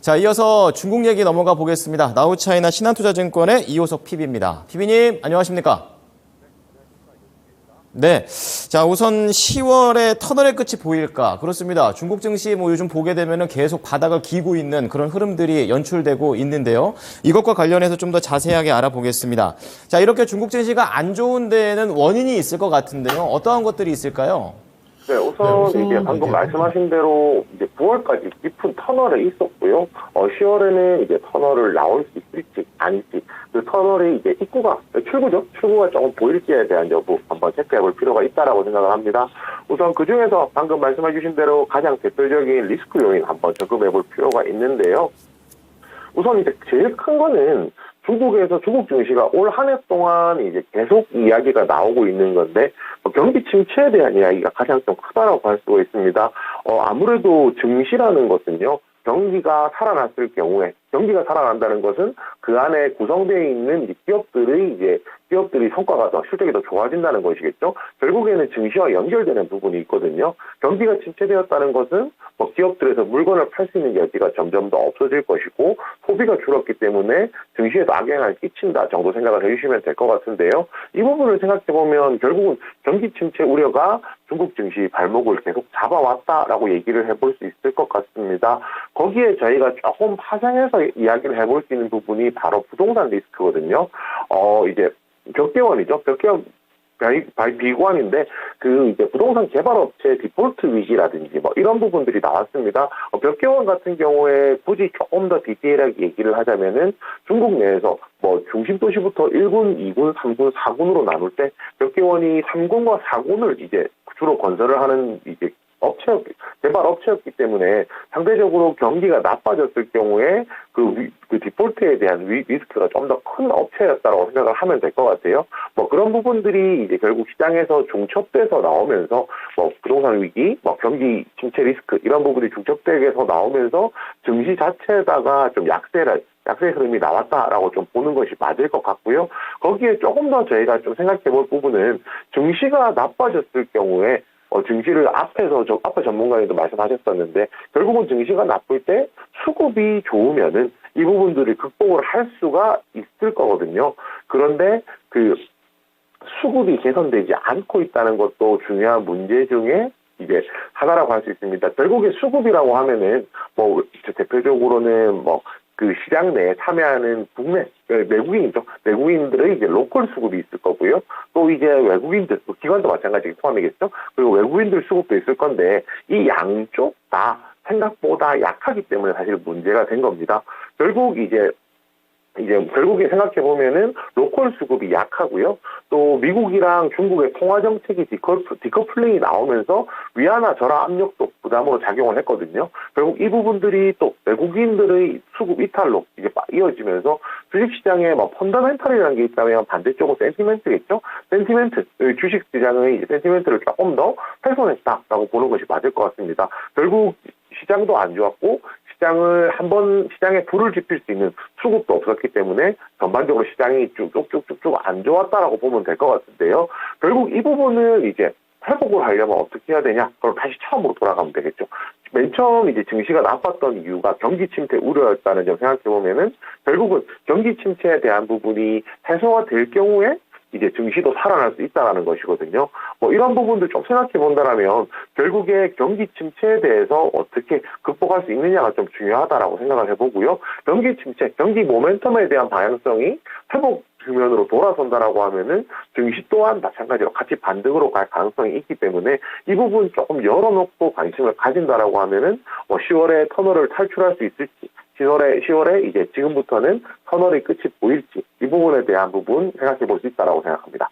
자, 이어서 중국 얘기 넘어가 보겠습니다. 나우차이나 신한투자증권의 이호석 PB입니다. PB님, 안녕하십니까? 네. 자, 우선 10월에 터널의 끝이 보일까? 그렇습니다. 중국 증시 요즘 보게 되면은 계속 바닥을 기고 있는 그런 흐름들이 연출되고 있는데요. 이것과 관련해서 좀 더 자세하게 알아보겠습니다. 자, 이렇게 중국 증시가 안 좋은 데에는 원인이 있을 것 같은데요. 어떠한 것들이 있을까요? 네, 우선 이제 방금 말씀하신 대로 이제 9월까지 깊은 터널에 있었고요. 10월에는 이제 터널을 나올 수 있을지 아닐지, 그 터널의 이제 출구가 조금 보일지에 대한 여부 한번 체크해볼 필요가 있다라고 생각을 합니다. 우선 그 중에서 방금 말씀해주신 대로 가장 대표적인 리스크 요인 한번 점검해볼 필요가 있는데요. 우선 이제 제일 큰 거는 중국에서 중국 증시가 올 한 해 동안 이제 계속 이야기가 나오고 있는 건데, 경기 침체에 대한 이야기가 가장 좀 크다라고 할 수가 있습니다. 아무래도 증시라는 것은요, 경기가 살아났을 경우에, 경기가 살아난다는 것은 그 안에 구성되어 있는 기업들이 성과가 실적이 더 좋아진다는 것이겠죠. 결국에는 증시와 연결되는 부분이 있거든요. 경기가 침체되었다는 것은 기업들에서 물건을 팔 수 있는 여지가 점점 더 없어질 것이고, 소비가 줄었기 때문에 증시에도 악영향을 끼친다 정도 생각을 해주시면 될 것 같은데요. 이 부분을 생각해보면 결국은 경기 침체 우려가 중국 증시 발목을 계속 잡아왔다라고 얘기를 해볼 수 있을 것 같습니다. 거기에 저희가 조금 파생해서 이야기를 해볼 수 있는 부분이 바로 부동산 리스크거든요. 이제 벽개원이죠. 비관인데, 이제 부동산 개발업체 디폴트 위기라든지 이런 부분들이 나왔습니다. 벽개원 같은 경우에 굳이 조금 더 디테일하게 얘기를 하자면은 중국 내에서 중심 도시부터 1군, 2군, 3군, 4군으로 나눌 때 벽개원이 3군과 4군을 이제 주로 건설을 하는 이제 개발 업체였기 때문에 상대적으로 경기가 나빠졌을 경우에 그 디폴트에 대한 리스크가 좀 더 큰 업체였다고 생각을 하면 될 것 같아요. 그런 부분들이 이제 결국 시장에서 중첩돼서 나오면서 부동산 위기, 경기 침체 리스크 이런 부분이 중첩돼서 나오면서 증시 자체에다가 좀 약세 흐름이 나왔다라고 좀 보는 것이 맞을 것 같고요. 거기에 조금 더 저희가 좀 생각해 볼 부분은 증시가 나빠졌을 경우에 증시를 앞에 전문가님도 말씀하셨었는데, 결국은 증시가 나쁠 때 수급이 좋으면은 이 부분들을 극복을 할 수가 있을 거거든요. 그런데 수급이 개선되지 않고 있다는 것도 중요한 문제 중에 이제 하나라고 할 수 있습니다. 결국에 수급이라고 하면은 대표적으로는 시장 내에 참여하는 외국인이죠. 외국인들의 이제 로컬 수급이 있을 거고요. 또 이제 외국인들, 기관도 마찬가지 포함이겠죠. 그리고 외국인들 수급도 있을 건데, 이 양쪽 다 생각보다 약하기 때문에 사실 문제가 된 겁니다. 결국에 생각해보면은 로컬 수급이 약하고요. 또 미국이랑 중국의 통화 정책이 디커플링이 나오면서 위안화 절하 압력도 부담으로 작용을 했거든요. 결국 이 부분들이 또 외국인들의 수급 이탈로 이제 이어지면서 주식시장에 펀더멘탈이라는 게 있다면 반대쪽은 센티멘트겠죠. 주식시장의 센티멘트를 조금 더 훼손했다라고 보는 것이 맞을 것 같습니다. 결국 시장도 안 좋았고, 시장에 불을 지필 수 있는 수급도 없었기 때문에 전반적으로 시장이 쭉쭉쭉쭉 안 좋았다라고 보면 될 것 같은데요. 결국 이 부분을 이제 회복을 하려면 어떻게 해야 되냐? 그럼 다시 처음으로 돌아가면 되겠죠. 맨 처음 이제 증시가 나빴던 이유가 경기 침체 우려였다는 점 생각해 보면은, 결국은 경기 침체에 대한 부분이 해소가 될 경우에 이제 증시도 살아날 수 있다는 것이거든요. 이런 부분들 좀 생각해 본다면 결국에 경기 침체에 대해서 어떻게 극복할 수 있느냐가 좀 중요하다라고 생각을 해보고요. 경기 침체, 경기 모멘텀에 대한 방향성이 회복局면으로 돌아선다라고 하면은 증시 또한 마찬가지로 같이 반등으로 갈 가능성이 있기 때문에 이 부분 조금 열어놓고 관심을 가진다라고 하면은 10월에 터널을 탈출할 수 있을지, 10월에 이제 지금부터는 터널의 끝이 보일지, 이 부분에 대한 부분 생각해 볼 수 있다라고 생각합니다.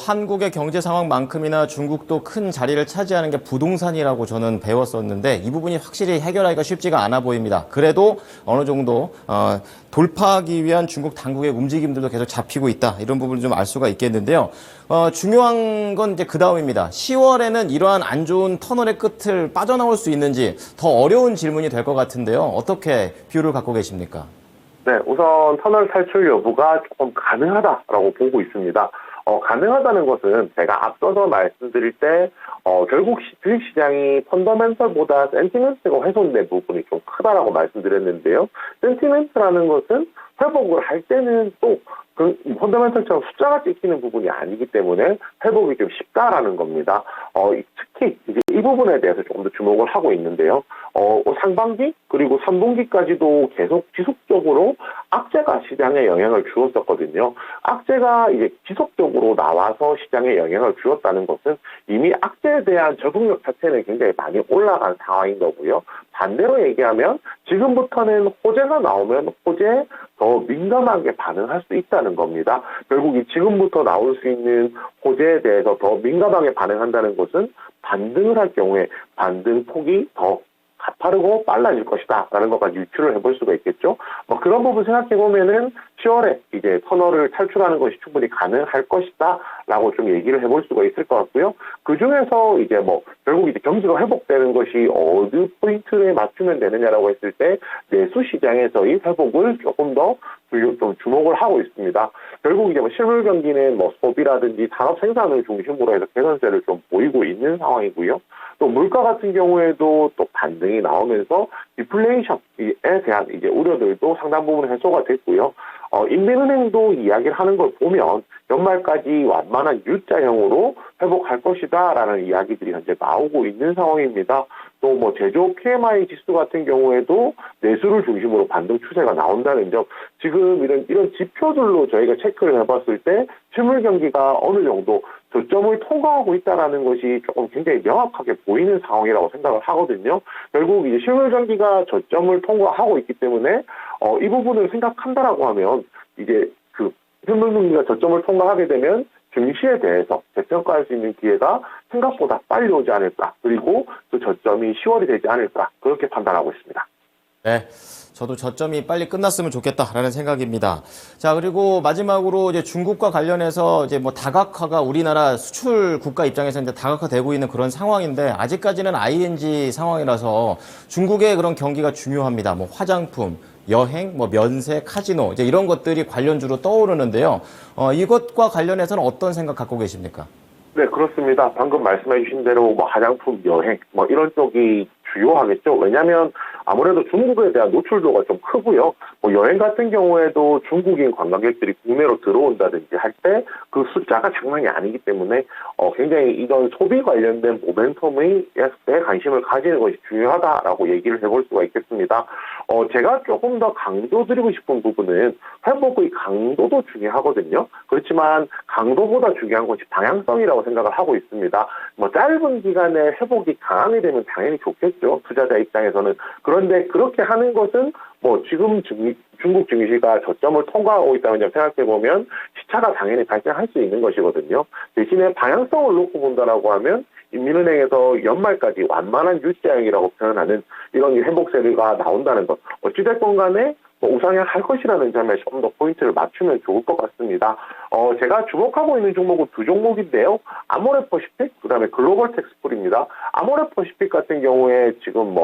한국의 경제 상황만큼이나 중국도 큰 자리를 차지하는 게 부동산이라고 저는 배웠었는데, 이 부분이 확실히 해결하기가 쉽지가 않아 보입니다. 그래도 어느 정도 돌파하기 위한 중국 당국의 움직임들도 계속 잡히고 있다, 이런 부분을 좀 알 수가 있겠는데요. 중요한 건 이제 그 다음입니다. 10월에는 이러한 안 좋은 터널의 끝을 빠져나올 수 있는지 더 어려운 질문이 될 것 같은데요. 어떻게 뷰를 갖고 계십니까? 네, 우선 터널 탈출 여부가 조금 가능하다라고 보고 있습니다. 가능하다는 것은 제가 앞서서 말씀드릴 때 결국 주식시장이 펀더멘털보다 센티멘트가 훼손된 부분이 좀 크다라고 말씀드렸는데요. 센티멘트라는 것은 회복을 할 때는 또 그 펀더멘털처럼 숫자가 찍히는 부분이 아니기 때문에 회복이 좀 쉽다라는 겁니다. 특히 이제 이 부분에 대해서 조금 더 주목을 하고 있는데요. 상반기 그리고 3분기까지도 계속 지속적으로 악재가 시장에 영향을 주었었거든요. 악재가 이제 지속적으로 나와서 시장에 영향을 주었다는 것은 이미 악재에 대한 적응력 자체는 굉장히 많이 올라간 상황인 거고요. 반대로 얘기하면 지금부터는 호재가 나오면 호재에 더 민감하게 반응할 수 있다는 겁니다. 결국 이 지금부터 나올 수 있는 호재에 대해서 더 민감하게 반응한다는 것은 반등을 할 경우에 반등 폭이 더 가파르고 빨라질 것이다 라는 것까지 유추를 해볼 수가 있겠죠. 그런 부분 생각해보면은 10월에 이제 터널을 탈출하는 것이 충분히 가능할 것이다 라고 좀 얘기를 해볼 수가 있을 것 같고요. 그 중에서 이제 결국 이제 경기가 회복되는 것이 어느 포인트에 맞추면 되느냐라고 했을 때 내수 시장에서의 회복을 조금 더 좀 주목을 하고 있습니다. 결국 이제 실물 경기는 소비라든지 산업 생산을 중심으로 해서 개선세를 좀 보이고 있는 상황이고요. 또 물가 같은 경우에도 또 반등이 나오면서 디플레이션에 대한 이제 우려들도 상당 부분 해소가 됐고요. 인민은행도 이야기를 하는 걸 보면 연말까지 완만한 U자형으로 회복할 것이다라는 이야기들이 현재 나오고 있는 상황입니다. 또 제조업 PMI 지수 같은 경우에도 내수를 중심으로 반등 추세가 나온다는 점, 지금 이런 지표들로 저희가 체크를 해봤을 때 실물 경기가 어느 정도 저점을 통과하고 있다는 것이 조금 굉장히 명확하게 보이는 상황이라고 생각을 하거든요. 결국 이제 실물 경기가 저점을 통과하고 있기 때문에 이 부분을 생각한다라고 하면 이제 그 실물 경기가 저점을 통과하게 되면 증시에 대해서 재평가할 수 있는 기회가 생각보다 빨리 오지 않을까, 그리고 그 저점이 10월이 되지 않을까, 그렇게 판단하고 있습니다. 네, 저도 저점이 빨리 끝났으면 좋겠다라는 생각입니다. 자, 그리고 마지막으로 이제 중국과 관련해서 이제 다각화가 우리나라 수출 국가 입장에서 이제 다각화되고 있는 그런 상황인데, 아직까지는 ING 상황이라서 중국의 그런 경기가 중요합니다. 화장품, 여행, 면세, 카지노, 이제 이런 것들이 관련주로 떠오르는데요. 이것과 관련해서는 어떤 생각 갖고 계십니까? 네, 그렇습니다. 방금 말씀해 주신 대로 화장품, 여행, 이런 쪽이 주요하겠죠. 왜냐하면 아무래도 중국에 대한 노출도가 좀 크고요. 여행 같은 경우에도 중국인 관광객들이 국내로 들어온다든지 할 때 그 숫자가 장난이 아니기 때문에 굉장히 이런 소비 관련된 모멘텀에 관심을 가지는 것이 중요하다라고 얘기를 해볼 수가 있겠습니다. 제가 조금 더 강조드리고 싶은 부분은 회복의 강도도 중요하거든요. 그렇지만 강도보다 중요한 것이 방향성이라고 생각을 하고 있습니다. 짧은 기간에 회복이 강하게 되면 당연히 좋겠죠. 투자자 입장에서는. 그런데 그렇게 하는 것은 지금 중국 증시가 저점을 통과하고 있다는 점 생각해보면 시차가 당연히 발생할 수 있는 것이거든요. 대신에 방향성을 놓고 본다라고 하면 인민은행에서 연말까지 완만한 U자형이라고 표현하는 이런 회복세가 나온다는 것. 어찌됐건 간에 우상향할 것이라는 점에 좀 더 포인트를 맞추면 좋을 것 같습니다. 제가 주목하고 있는 종목은 두 종목인데요. 아모레퍼시픽, 그 다음에 글로벌텍스풀입니다. 아모레퍼시픽 같은 경우에 지금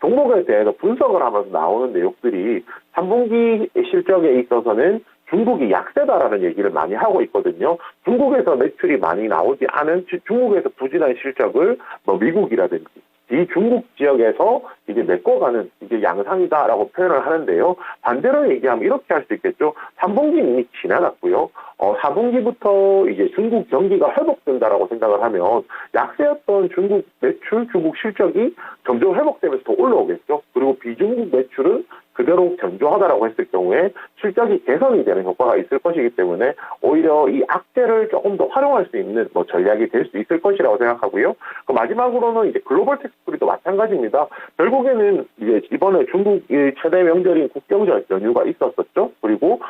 종목에 대해서 분석을 하면서 나오는 내용들이 3분기 실적에 있어서는 중국이 약세다라는 얘기를 많이 하고 있거든요. 중국에서 매출이 많이 나오지 않은, 중국에서 부진한 실적을 미국이라든지 이 중국 지역에서 이제 메꿔가는 이제 양상이다라고 표현을 하는데요. 반대로 얘기하면 이렇게 할 수 있겠죠. 3분기는 이미 지나갔고요. 4분기부터 이제 중국 경기가 회복된다라고 생각을 하면 약세였던 중국 매출, 중국 실적이 점점 회복되면서 더 올라오겠죠. 그리고 비중국 매출은 그대로 견조하다라고 했을 경우에 실적이 개선이 되는 효과가 있을 것이기 때문에 오히려 이 악재를 조금 더 활용할 수 있는 전략이 될 수 있을 것이라고 생각하고요. 그 마지막으로는 이제 글로벌텍스풀이도 마찬가지입니다. 결국에는 이제 이번에 중국의 최대 명절인 국경절 연휴가 있었었죠. 그리고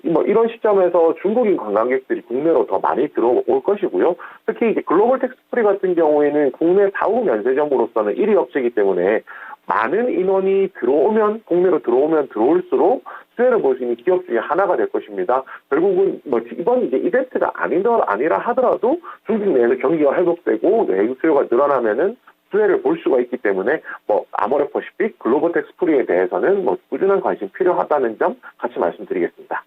이런 시점에서 중국인 관광객들이 국내로 더 많이 들어올 것이고요. 특히 이제 글로벌텍스풀이 같은 경우에는 국내 사후 면세점으로서는 1위 업체이기 때문에 많은 인원이 국내로 들어오면 들어올수록 수혜를 볼 수 있는 기업 중에 하나가 될 것입니다. 결국은 이번 이제 이벤트가 아니라 하더라도 중국 내에서 경기가 회복되고 외국 수요가 늘어나면은 수혜를 볼 수가 있기 때문에 아모레퍼시픽, 글로벌텍스풀이에 대해서는 꾸준한 관심 필요하다는 점 같이 말씀드리겠습니다.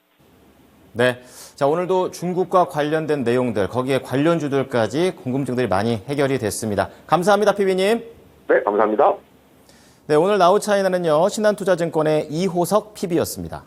네. 자, 오늘도 중국과 관련된 내용들, 거기에 관련주들까지 궁금증들이 많이 해결이 됐습니다. 감사합니다, PB님. 네, 감사합니다. 네, 오늘 나우차이나는요, 신한투자증권의 이호석 PB였습니다.